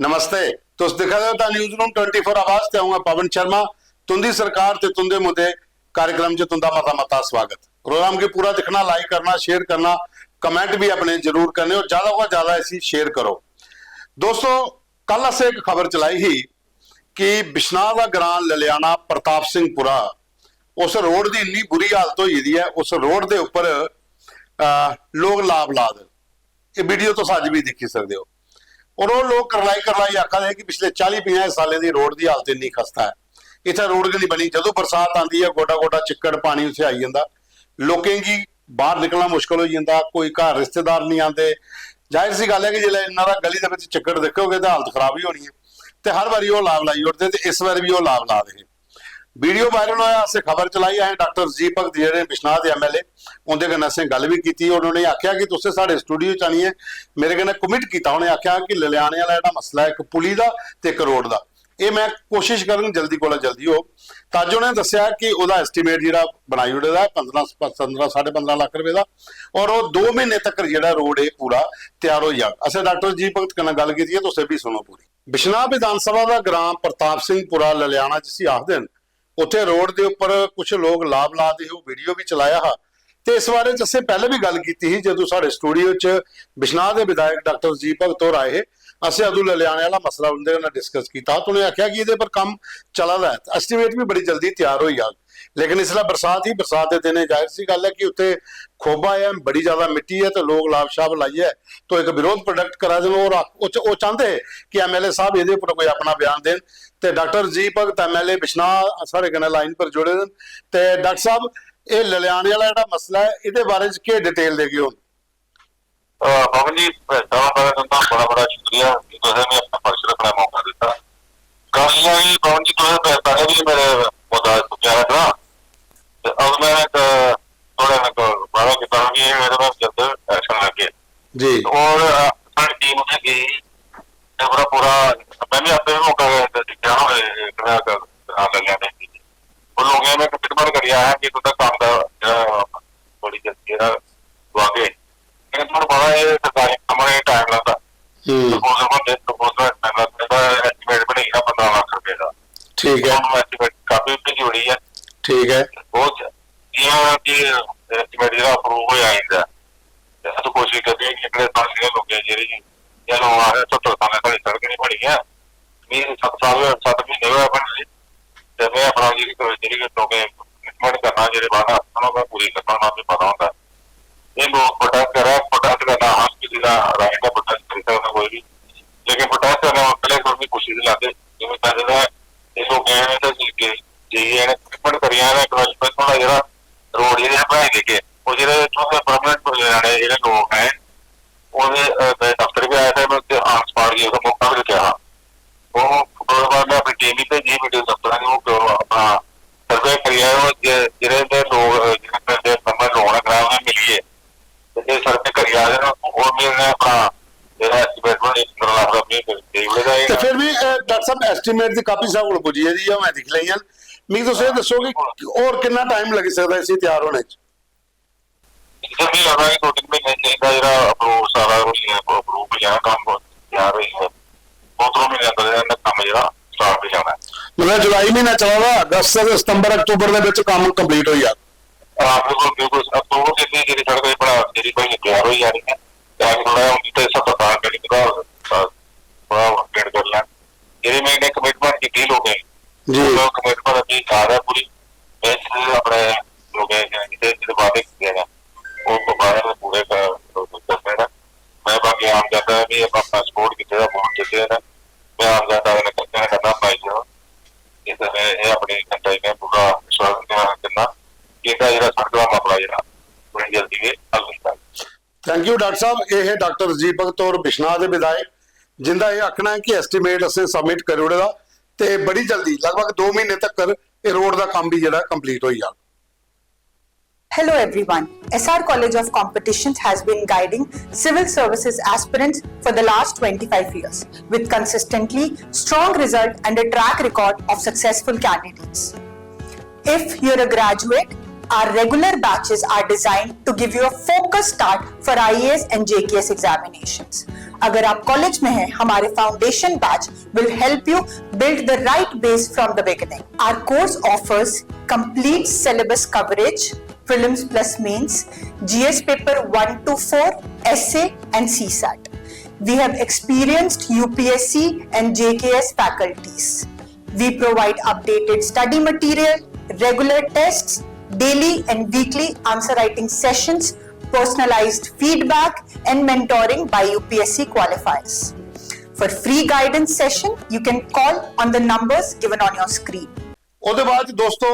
नमस्ते। तुस दिखा रहे हो न्यूज़ रूम 24 आवाज ते आऊंगा पवन शर्मा। तुंदी सरकार ते तुंदे मुद्दे कार्यक्रम च तुंदा मता स्वागत। प्रोग्राम के पूरा दिखना, लाइक करना, शेयर करना, कमेंट भी अपने जरूर करने और ज्यादा को ज्यादा ऐसी शेयर करो। दोस्तों, कल असें एक खबर चलाई ही कि बिश्नाह दा ग्रां ललियाना प्रताप सिंहपुरा उस रोड की इन्नी बुरी हालत हुई दी है, उस रोड के उपर लोग लाभ ला दे। ये वीडियो तो अज भी देखी सकते हो। और वो लोग करलाई आखा दे कि पिछले 40-50 साल की रोड की हालत इन्नी खस्ता है, इतना रोड नहीं बनी। जो बरसात आती है गोडा गोडा चिक्कड़ पानी उत्थे आई जाता, लोगों की बाहर निकलना मुश्किल हो जाता, कोई घर रिश्तेदार नहीं आते। जाहिर सी गल है कि जिसले इन्हों गली के चिक्कड़ देखोगे तो हालत खराब ही होनी है। तो हर बारी वो लाभ लाई उठते, तो इस बार भी वो लाभ ला रहे। वीडियो वायरल होया, असें खबर चलाई है। डॉक्टर जी भगत जेडे बिश्नाह के MLA, उनके कन्नै असें गल भी की। उन्होंने आख्या कि तुसें साढ़े स्टूडियो च आनिए, मेरे कन्नै कमिट किया। उन्हें आख्या कि ललियाने वाला जिहड़ा मसला है, एक पुली का ते एक रोड का, ये मैं कोशिश करन जल्दी कोला जल्दी हो। तज उन्हें दस्सिया कि वह एस्टीमेट जिहड़ा बनाई उड़े दा 15-15.5 लाख रुपए का, और वो 2 महीने तक जिहड़ा रोड है पूरा तैयार हो जाए। असें डॉक्टर जी भगत कन्नै गल की है, तुसें भी सुनो पूरी। बिश्नाह विधान सभा का ग्रां प्रताप सिंहपुरा ललियाना जिसी आखदे न, उत्थे रोड के उपर कुछ लोग लाभ ला दे, वीडियो भी चलाया हा। तो इस बारे असें पहले भी गल की थी, जो साढ़े स्टूडियो च बिश्नाह के विधायक डॉक्टर जी भगत होर आए, असें अदू ललियाने वाला मसला उनके कन्नै डिस्कस किया। तो उन्हें आख्या कि ये पर काम चला दा है, एस्टीमेट भी बड़ी जल्दी तैयार हो जाए। लेकिन इसलिए बरसात के दिन जाहिर सी गल है कि उत्थे खोबा है, बड़ी ज्यादा मिट्टी है, तो लोग लाभ शाभ लाइए तो एक विरोध प्रोडक्ट करा देन। और चाहते कि MLA साहब ये पर कोई अपना बयान देन। तो डॉक्टर जी भगत MLA बिश्नाह साढ़े कन्नै लाइन पर जुड़े हैं। तो डॉक्टर साहब, ये ललियाने वाला जिहड़ा मसला है, ये बारे के डिटेल देगे हो? पवन जी, बड़ा बड़ा शुक्रिया कि तुसें मैं अपना पक्ष रखने का मौका दिता। गल ये पवन जी, तुसें पहले भी मेरे मुद्दा चुकिया रखना, अब मैं थोड़ा वादा किया कि मेरे पास जल्द एक्शन लगे जी। और सारी टीम उत्थे गई, पूरा मैं भी अपने मौका दिखा ललियाने और लोगों ने कमिटमेंट करिया है कि तुझा काम का बड़ी जल्दी वागे। लेकिन तुहानू पता है सरकारी काम में टाइम लगता, प्रपोजल बनते, प्रपोजल एस्टीमेट बनी 15 लाख रुपए का। ठीक है, एस्टीमेट काफी भिजी बड़ी है। ठीक है, बहुत एस्टीमेट जो अप्रूव हो जाएगा, तो कोशिश करते हैं कि अगले साल के लोग जी लोग आ रहे 70 साल साड़ी सड़क नहीं बनी है, 7 महीने हुए बन। मैं अपना जी कमिटमेंट करना, जो वादा मैं पूरी करना, ना भी पता होता है। ये लोग प्रोटेस्ट कर रहे हैं, प्रोटेस्ट करना हम किसी का राइट का प्रोटेस्ट कर सकते कोई भी, लेकिन प्रोटेस्ट करने पहले कोई कोशिश लाते ये लोग कमिटमेंट करिए थोड़ा जरा रोड जो बनाए देखे वो जो परमानेंट लोग हैं दफ्तर भी आया था। मैं ऑन स्पॉट गया, मौका भी क्या वो बाद मैं अपनी टीम ही भेजी, वीडियो दफ्तर अपना सर्वे करिए जो लोग लोन मिलीए सर्वे करिए और मेरे अपना तो फिर भी डॉक्टर साहब एस्टीमेट की कापी साहब को पुजी है जी, मैं दिख ली। मैं तो ये दसो कि और कितना टाइम लग सकता है इसे तैयार होने च? नहीं लगा कि 2-3 महीने चाहिए अप्रूव सारा अप्रूव हो जाना, काम तैयार हो 2-3 महीने अंदर काम जो स्टार्ट हो जाना। मतलब जुलाई महीना चला रहा, अगस्त से सितंबर अक्तूबर के काम कंप्लीट हो जाए। बिल्कुल बिल्कुल, अक्तूबर के जी सड़क बड़ा जी कोई तैयार हो जा रही है, थोड़ा उनकी 70 साल का थोड़ा अपडेट कर लें। जी मैंने कमिटमेंट की लोग कमिटमेंट अभी आ रहा है पूरी, अपने लोग वादे किए हैं वो बारे में पूरे करने का। मैं बाकी आम जनता भी अपना सपोर्ट किया वोट जीते हैं, मैं आम जनता करना पाई इसमें अपनी जनता में पूरा विश्वास करना कि जो सड़क का मामला जो बड़ी जल्दी हल होता है। थैंक यू डॉक्टर साहब। ये है डॉक्टर जी भगत और बिश्नाह के विधायक, जिंदा ये आखना है कि एस्टीमेट असें सबमिट कर उड़े दा ते बड़ी जल्दी लगभग 2 महीने तक ये रोड का काम भी जरा कंप्लीट हो जाए। Hello everyone. SR College of Competitions has been guiding civil services aspirants for the last 25 years with consistently strong result and a track record of successful candidates. If you're a graduate, our regular batches are designed to give you a focused start for IAS and JKS examinations. अगर आप college में हैं, हमारे foundation batch will help you build the right base from the beginning. Our course offers complete syllabus coverage, prelims plus mains, GS paper 1 to 4, essay and CSAT. We have experienced UPSC and JKS faculties. We provide updated study material, regular tests, daily and weekly answer writing sessions, personalized feedback and mentoring by UPSC qualifiers. For free guidance session, you can call on the numbers given on your screen. ਉਹਦੇ ਬਾਅਦ ਦੋਸਤੋ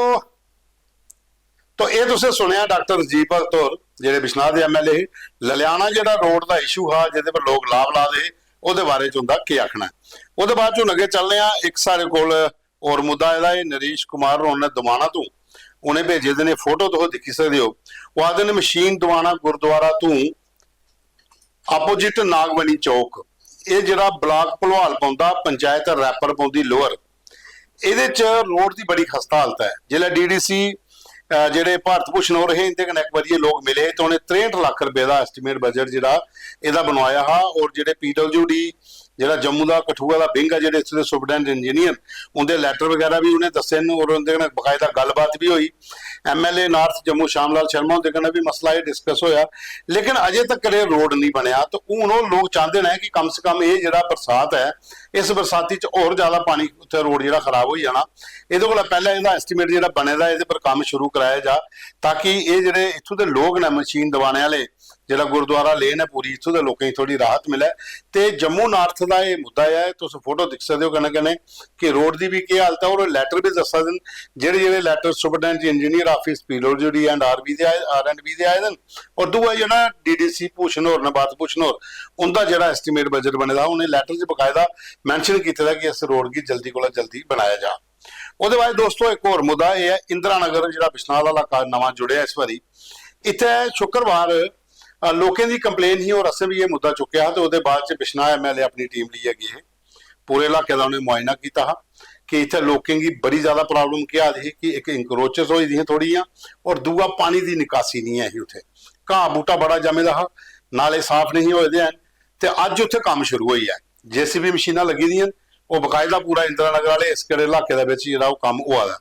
ਤਾਂ ਇਹ ਤੁਸੀਂ ਸੁਣਿਆ doctor Rajiv ਭਗਤ ਹੋਰ ਜਿਹੜੇ ਬਿਸ਼ਨਾਹ ਦੇ ਐਮਐਲਏ ਲਲਿਆਣਾ ਜਿਹੜਾ ਰੋਡ ਦਾ ਇਸ਼ੂ ਆ ਜਿਹਦੇ ਪਰ ਲੋਕ ਲਾਭ ਲਾ ਦੇ ਉਹਦੇ ਬਾਰੇ ਚ ਹੁੰਦਾ ਕੀ ਆਖਣਾ ਉਹਦੇ ਬਾਅਦ ਚੋਂ ਅੱਗੇ ਚੱਲਦੇ ਆ ਇੱਕ ਸਾਡੇ ਕੋਲ ਹੋਰ ਮੁੱਦਾ ਇਹਦਾ ਇਹ ਨਰੇਸ਼ ਕੁਮਾਰ ਹੋਣ ਨੇ ਦਮਾਣਾ ਤੋਂ ਉਹਨੇ ਭੇਜੇ ਦੇ ਨੇ ਫੋਟੋ ਤੋਂ ਦਿਖੀ ਸਕਦੇ ਹੋ ਉਹ ਆਦੇ ਨੇ ਮਸ਼ੀਨ ਦਵਾਣਾ ਗੁਰਦੁਆਰਾ ਤੋਂ ਆਪੋਜੀਟ ਨਾਗਵਣੀ ਚੌਕ ਇਹ ਜਿਹੜਾ ਬਲਾਕ ਭਲਵਾਲ ਪਾਉਂਦਾ ਪੰਚਾਇਤ ਰੈਪਰ ਪਾਉਂਦੀ ਲੋਅਰ ਇਹਦੇ ਚ ਰੋਡ ਦੀ ਬੜੀ ਖਸਤਾ ਹਾਲਤ ਹੈ ਜਿਹੜਾ ਡੀਡੀਸੀ ਜਿਹੜੇ ਭਾਰਤ ਭੂਸ਼ਣ ਹੋ ਰਹੇ ਇਹਦੇ ਕਨੈਕਟ ਵਧੀਆ ਲੋਕ ਮਿਲੇ ਤਾਂ ਉਹਨੇ 63 ਲੱਖ ਰੁਪਏ ਦਾ ਐਸਟੀਮੇਟ ਬਜਟ ਜਿਹੜਾ ਇਹਦਾ ਬਣਵਾਇਆ ਹਾ ਔਰ ਜਿਹੜੇ ਪੀਡਬਲਯੂਡੀ ਜਿਹੜਾ ਜੰਮੂ ਦਾ ਕਠੂਆ ਦਾ ਵਿੰਗ ਆ ਜਿਹੜੇ ਇੱਥੇ ਦੇ ਸੁਪਰਡੈਂਟ ਇੰਜੀਨੀਅਰ ਉਹਦੇ ਲੈਟਰ ਵਗੈਰਾ ਵੀ ਉਹਨੇ ਦੱਸੇ ਨੇ ਔਰ ਉਹਦੇ ਨਾਲ ਬਕਾਇਦਾ ਗੱਲਬਾਤ ਵੀ ਹੋਈ ਐਮਐਲਏ ਨਾਰਥ ਜੰਮੂ ਸ਼ਾਮ ਲਾਲ ਸ਼ਰਮਾ ਉਹਦੇ ਨਾਲ ਵੀ ਮਸਲਾ ਇਹ ਡਿਸਕਸ ਹੋਇਆ ਲੇਕਿਨ ਅਜੇ ਤੱਕ ਇਹ ਰੋਡ ਨਹੀਂ ਬਣਿਆ ਤਾਂ ਹੁਣ ਉਹ ਲੋਕ ਚਾਹੁੰਦੇ ਨੇ ਕਿ ਕਮ ਸੇ ਕਮ ਇਹ ਜਿਹੜਾ ਬਰਸਾਤ ਹੈ ਇਸ ਬਰਸਾਤੀ ਚ ਹੋਰ ਜ਼ਿਆਦਾ ਪਾਣੀ ਉੱਥੇ ਰੋਡ ਜਿਹੜਾ ਖਰਾਬ ਹੋ ਜਾਣਾ ਇਹਦੇ ਕੋਲ ਪਹਿਲਾਂ ਇਹਦਾ ਐਸਟੀਮੇਟ ਜਿਹੜਾ ਬਣੇਦਾ ਇਹਦੇ ਪਰ ਕੰਮ ਸ਼ੁਰੂ ਕਰਾਇਆ ਜਾ ਤਾਂ ਕਿ ਇਹ ਜਿਹੜੇ ਇੱਥੋਂ ਦੇ ਲੋਕ ਨੇ ਮਸ਼ੀਨ ਦਵਾਣੇ ਵਾਲੇ ਜਿਹੜਾ ਗੁਰਦੁਆਰਾ ਲੇਨ ਹੈ ਪੂਰੀ ਇੱਥੋਂ ਦੇ ਲੋਕਾਂ ਨੂੰ ਥੋੜੀ ਰਾਹਤ ਮਿਲੇ ਤੇ ਜੰਮੂ ਨਾਰਥ ਦਾ ਇਹ ਮੁੱਦਾ ਹੈ ਤੁਸੀਂ ਫੋਟੋ ਦੇਖ ਸਕਦੇ ਹੋ ਕਹਿੰਦੇ ਕਿ ਰੋਡ ਦੀ ਵੀ ਕੀ ਹਾਲਤ ਹੈ ਔਰ ਲੈਟਰ ਵੀ ਦੱਸ ਸਕਦੇ ਜਿਹੜੇ letter superintendent engineer office PWD and RB ਦੇ ਆਰ&ਬੀ ਦੇ ਆਏ ਨੇ ਔਰ ਦੂਆ ਜਿਹੜਾ ਡੀਡੀਸੀ ਭੂਸ਼ਣ ਹੋਰ ਨਬਾਤ ਭੂਸ਼ਣ ਹੋਰ ਉਹਦਾ ਜਿਹੜਾ ਐਸਟੀਮੇਟ ਬਜਟ ਬਣੇਦਾ ਉਹਨੇ ਲੈਟਰ 'ਚ ਬਕਾਇਦਾ ਮੈਂਸ਼ਨ ਕੀਤਾ ਦਾ ਕਿ ਇਸ ਰੋਡ ਦੀ ਜਲਦੀ ਕੋਲ ਜਲਦੀ ਬਣਾਇਆ ਜਾ ਉਹਦੇ ਬਾਅਦ ਦੋਸਤੋ ਇੱਕ ਹੋਰ ਮੁੱਦਾ ਇਹ ਹੈ ਇੰਦਰਾ ਨਗਰ ਜਿਹੜਾ ਬਿਸ਼ਨਾਹ ਵਾਲਾ ਨਵਾਂ ਜੁੜਿਆ ਇਸ ਵਾਰੀ ਇੱਥੇ ਸ਼ੁੱਕਰਵਾਰ ਲੋਕਾਂ ਦੀ ਕੰਪਲੇਨ ਹੀ ਔਰ ਅਸੀਂ ਵੀ ਇਹ ਮੁੱਦਾ ਚੁੱਕਿਆ ਤੇ ਉਹਦੇ ਬਾਅਦ ਚ ਬਿਸ਼ਨਾਹ ਐਮਐਲਏ ਆਪਣੀ ਟੀਮ ਲਈ ਹੈਗੀ ਹੈ ਪੂਰੇ ਇਲਾਕੇ ਦਾ ਉਹਨੇ ਮੁਆਇਨਾ ਕੀਤਾ ਕਿ ਇੱਥੇ ਲੋਕਾਂ ਦੀ ਬੜੀ ਜ਼ਿਆਦਾ ਪ੍ਰੋਬਲਮ ਕੀ ਆ ਰਹੀ ਕਿ ਇੱਕ ਇੰਕਰੋਚਸ ਹੋਈ ਦੀਆਂ ਥੋੜੀਆਂ ਔਰ ਦੂਆ ਪਾਣੀ ਦੀ ਨਿਕਾਸੀ ਨਹੀਂ ਹੈ ਉੱਥੇ ਘਾਹ ਬੂਟਾ ਬੜਾ ਜੰਮੇਦਾ ਨਾਲੇ ਸਾਫ਼ ਨਹੀਂ ਹੋਏ ਦੇ ਹਨ ਤੇ ਅੱਜ ਉੱਥੇ ਕੰਮ ਸ਼ੁਰੂ ਹੋਈ ਹੈ ਜੇਸੀਬੀ ਮਸ਼ੀਨਾਂ ਲੱਗੀ ਦੀਆਂ ਉਹ ਬਕਾਇਦਾ ਪੂਰਾ ਇੰਦਰਾ ਨਗਰ ਵਾਲੇ ਇਸ ਕਿਹੜੇ ਇਲਾਕੇ ਦੇ ਵਿੱਚ ਜਿਹੜਾ ਉਹ ਕੰਮ ਹੋਆ ਦਾ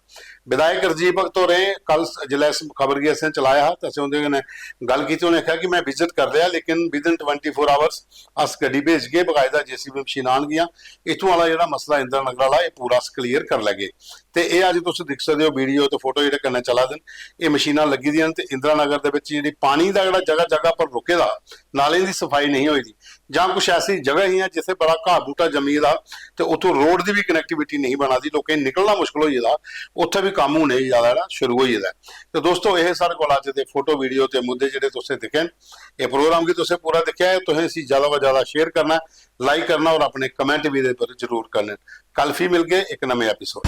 ਵਿਧਾਇਕ ਰਜੀਵ ਭਗਤ ਹੋ ਰਹੇ ਕੱਲ ਜਿਲਾ ਇਸ ਖਬਰ ਕੀ ਅਸੀਂ ਚਲਾਇਆ ਤਾਂ ਅਸੀਂ ਉਹਦੇ ਨਾਲ ਗੱਲ ਕੀਤੀ ਉਹਨੇ ਕਿਹਾ ਕਿ ਮੈਂ ਵਿਜ਼ਿਟ ਕਰ ਰਿਹਾ ਲੇਕਿਨ ਵਿਦਨ 24 ਆਵਰਸ ਅਸ ਗੱਡੀ ਭੇਜ ਕੇ ਬਕਾਇਦਾ ਜੇਸੀਬੀ ਮਸ਼ੀਨ ਆਉਣਗੀਆਂ ਇੱਥੋਂ ਵਾਲਾ ਜਿਹੜਾ ਮਸਲਾ ਇੰਦਰਾ ਨਗਰ ਵਾਲਾ ਇਹ ਪੂਰਾ ਕਲੀਅਰ ਕਰ ਲਗੇ ਤੇ ਇਹ ਅੱਜ ਤੁਸੀਂ ਦੇਖ ਸਕਦੇ ਹੋ ਵੀਡੀਓ ਤੇ ਫੋਟੋ ਜਿਹੜੇ ਕਰਨਾ ਚਲਾ ਦੇਣ ਇਹ ਮਸ਼ੀਨਾਂ ਲੱਗੀ ਦੀਆਂ ਤੇ ਇੰਦਰਾ ਨਗਰ ਦੇ ਵਿੱਚ ਜਿਹੜੀ ਪਾਣੀ ਦਾ ਜਿਹੜਾ ਜਗ੍ਹਾ ਜਗ੍ਹਾ ਪਰ ਰੁਕੇਦਾ ਨਾਲੇ ਦੀ ਸਫਾਈ ਨਹੀਂ ਹੋਈ ਦੀ ਜਾਂ ਕੁਝ ਐਸੀ ਜਗ੍ਹਾ ਹੀ ਹੈ ਜਿੱਥੇ ਬੜਾ ਘਾਹ ਬੂਟਾ ਜੰਮੀ ਦਾ ਤੇ ਉੱਥੋਂ ਰੋਡ ਦੀ ਵੀ ਕਨੈਕਟੀਵਿਟੀ ਨਹੀਂ ਬਣਾਦੀ ਲੋਕਾਂ ਨੂੰ ਨਿਕਲਣਾ ਮੁਸ਼ਕਲ ਹੋ ਜਾਂਦਾ ਉੱਥੇ ਵੀ ਕੰਮ ਹੋਣੇ ਜ਼ਿਆਦਾ ਜਿਹੜਾ ਸ਼ੁਰੂ ਹੋ ਜਾਂਦਾ ਤੇ ਦੋਸਤੋ ਇਹ ਸਾਰੇ ਕੋਲ ਅੱਜ ਦੇ ਫੋਟੋ ਵੀਡੀਓ ਤੇ ਮੁੱਦੇ ਜਿਹੜੇ ਤੁਸੀਂ ਦੇਖੇ ਇਹ ਪ੍ਰੋਗਰਾਮ ਕੀ ਤੁਸੀਂ ਪੂਰਾ ਦੇਖਿਆ ਹੈ ਤੁਸੀਂ ਅਸੀਂ ਜ਼ਿਆਦਾ ਤੋਂ ਜ਼ਿਆਦਾ ਸ਼ੇਅਰ ਕਰਨਾ ਲਾਈਕ ਕਰਨਾ ਔਰ ਆਪਣੇ ਕਮੈਂਟ ਵੀ ਇਹਦੇ ਪਰ ਜ਼ਰੂਰ ਕਰਨਾ ਕੱਲ ਫਿਰ ਮਿਲ ਕੇ ਇੱਕ ਨਵੇਂ ਐਪੀਸੋਡ